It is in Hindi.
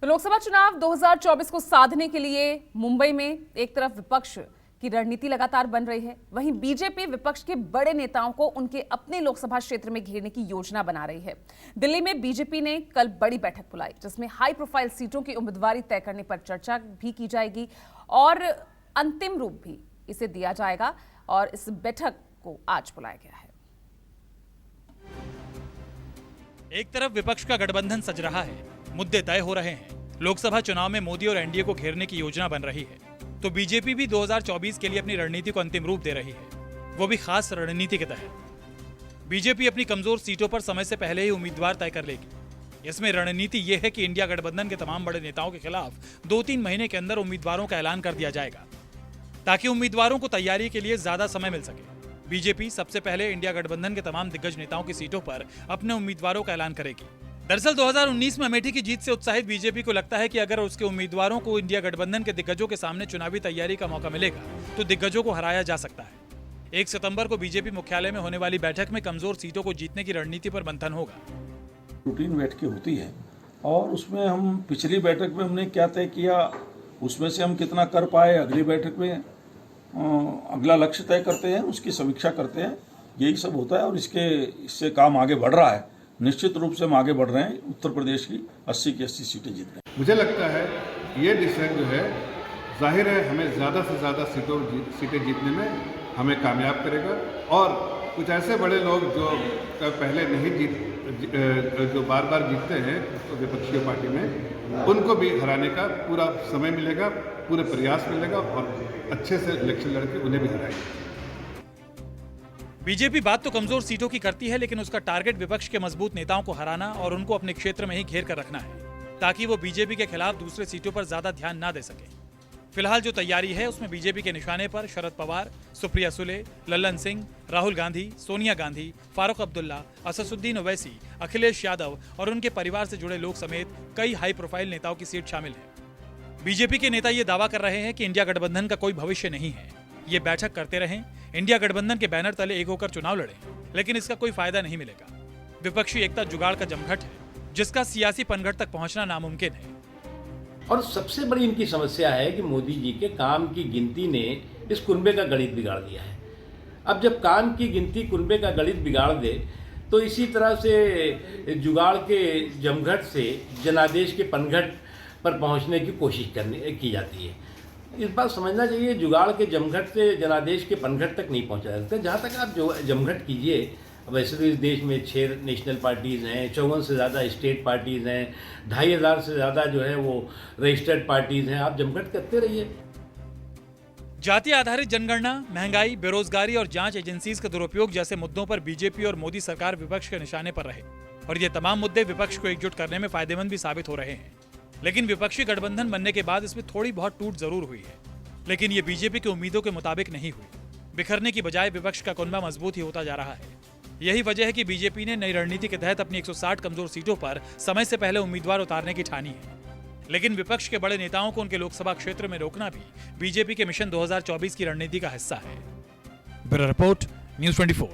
तो लोकसभा चुनाव 2024 को साधने के लिए मुंबई में एक तरफ विपक्ष की रणनीति लगातार बन रही है, वहीं बीजेपी विपक्ष के बड़े नेताओं को उनके अपने लोकसभा क्षेत्र में घेरने की योजना बना रही है। दिल्ली में बीजेपी ने कल बड़ी बैठक बुलाई, जिसमें हाई प्रोफाइल सीटों की उम्मीदवारी तय करने पर चर्चा भी की जाएगी और अंतिम रूप भी इसे दिया जाएगा। और इस बैठक को आज बुलाया गया है। एक तरफ विपक्ष का गठबंधन सज रहा है, मुद्दे तय हो रहे हैं, लोकसभा चुनाव में मोदी और एनडीए को घेरने की योजना बन रही है, तो बीजेपी भी 2024 के लिए अपनी रणनीति को अंतिम रूप दे रही है, वो भी खास रणनीति के तहत। बीजेपी अपनी कमजोर सीटों पर समय से पहले ही उम्मीदवार तय कर लेगी। इसमें रणनीति ये है कि इंडिया गठबंधन के तमाम बड़े नेताओं के खिलाफ 2-3 महीने के अंदर उम्मीदवारों का ऐलान कर दिया जाएगा, ताकि उम्मीदवारों को तैयारी के लिए ज्यादा समय मिल सके। बीजेपी सबसे पहले इंडिया गठबंधन के तमाम दिग्गज नेताओं की सीटों पर अपने उम्मीदवारों का ऐलान करेगी। दरअसल 2019 में अमेठी की जीत से उत्साहित बीजेपी को लगता है कि अगर उसके उम्मीदवारों को इंडिया गठबंधन के दिग्गजों के सामने चुनावी तैयारी का मौका मिलेगा तो दिग्गजों को हराया जा सकता है। 1 सितंबर को बीजेपी मुख्यालय में होने वाली बैठक में कमजोर सीटों को जीतने की रणनीति पर मंथन होगा। रूटीन बैठकें होती है और उसमें हम पिछली बैठक में हमने क्या तय किया, उसमें से हम कितना कर पाए, अगली बैठक में अगला लक्ष्य तय करते हैं, उसकी समीक्षा करते हैं, यही सब होता है। और इससे काम आगे बढ़ रहा है। निश्चित रूप से हम आगे बढ़ रहे हैं, उत्तर प्रदेश की 80 की 80 सीटें जीतने। मुझे लगता है ये डिसीजन जो है जाहिर है हमें ज़्यादा से ज़्यादा सीटें जीतने में हमें कामयाब करेगा। और कुछ ऐसे बड़े लोग जो पहले नहीं जो बार बार जीतते हैं तो विपक्षी पार्टी में, उनको भी हराने का पूरा समय मिलेगा, पूरे प्रयास मिलेगा और अच्छे से इलेक्शन लड़के उन्हें भी हराएंगे। बीजेपी बात तो कमजोर सीटों की करती है, लेकिन उसका टारगेट विपक्ष के मजबूत नेताओं को हराना और उनको अपने क्षेत्र में ही घेर कर रखना है, ताकि वो बीजेपी के खिलाफ दूसरे सीटों पर ज्यादा ध्यान ना दे सके। फिलहाल जो तैयारी है उसमें बीजेपी के निशाने पर शरद पवार, सुप्रिया सुले, लल्लन सिंह, राहुल गांधी, सोनिया गांधी, फारूक अब्दुल्ला, असदुद्दीन ओवैसी, अखिलेश यादव और उनके परिवार से जुड़े लोग समेत कई हाई प्रोफाइल नेताओं की सीट शामिल है। बीजेपी के नेता ये दावा कर रहे हैं कि इंडिया गठबंधन का कोई भविष्य नहीं है, ये बैठक करते रहें, इंडिया गठबंधन के बैनर तले एक होकर चुनाव लड़ें, लेकिन इसका कोई फायदा नहीं मिलेगा। विपक्षी एकता जुगाड़ का जमघट है, जिसका सियासी पनघट तक पहुंचना नामुमकिन है। और सबसे बड़ी इनकी समस्या है कि मोदी जी के काम की गिनती ने इस कुनबे का गणित बिगाड़ दिया है। अब जब काम की गिनती कुनबे का गणित बिगाड़ दे तो इसी तरह से जुगाड़ के जमघट से जनादेश के पनघट पर पहुंचने की कोशिश की जाती है। इस बात समझना चाहिए, जुगाड़ के जमघट से जनादेश के पनघट तक नहीं पहुंचा जा सकता। जहाँ तक आप जो जमघट कीजिए, वैसे तो इस देश में 6 नेशनल पार्टीज़ हैं, 54 से ज़्यादा स्टेट पार्टीज़ हैं, 2500 से ज़्यादा जो है वो रजिस्टर्ड पार्टीज़ हैं। आप जमघट करते रहिए। जाति आधारित जनगणना, महंगाई, बेरोजगारी और जांच एजेंसीज के दुरुपयोग जैसे मुद्दों पर बीजेपी और मोदी सरकार विपक्ष के निशाने पर रहे और ये तमाम मुद्दे विपक्ष को एकजुट करने में फायदेमंद भी साबित हो रहे हैं। लेकिन विपक्षी गठबंधन बनने के बाद इसमें थोड़ी बहुत टूट जरूर हुई है, लेकिन ये बीजेपी की उम्मीदों के मुताबिक नहीं हुई। बिखरने की बजाय विपक्ष का कुनबा मजबूत ही होता जा रहा है। यही वजह है कि बीजेपी ने नई रणनीति के तहत अपनी 160 कमजोर सीटों पर समय से पहले उम्मीदवार उतारने की ठानी है। लेकिन विपक्ष के बड़े नेताओं को उनके लोकसभा क्षेत्र में रोकना भी बीजेपी के मिशन 2024 की रणनीति का हिस्सा है। Bureau report, news 24।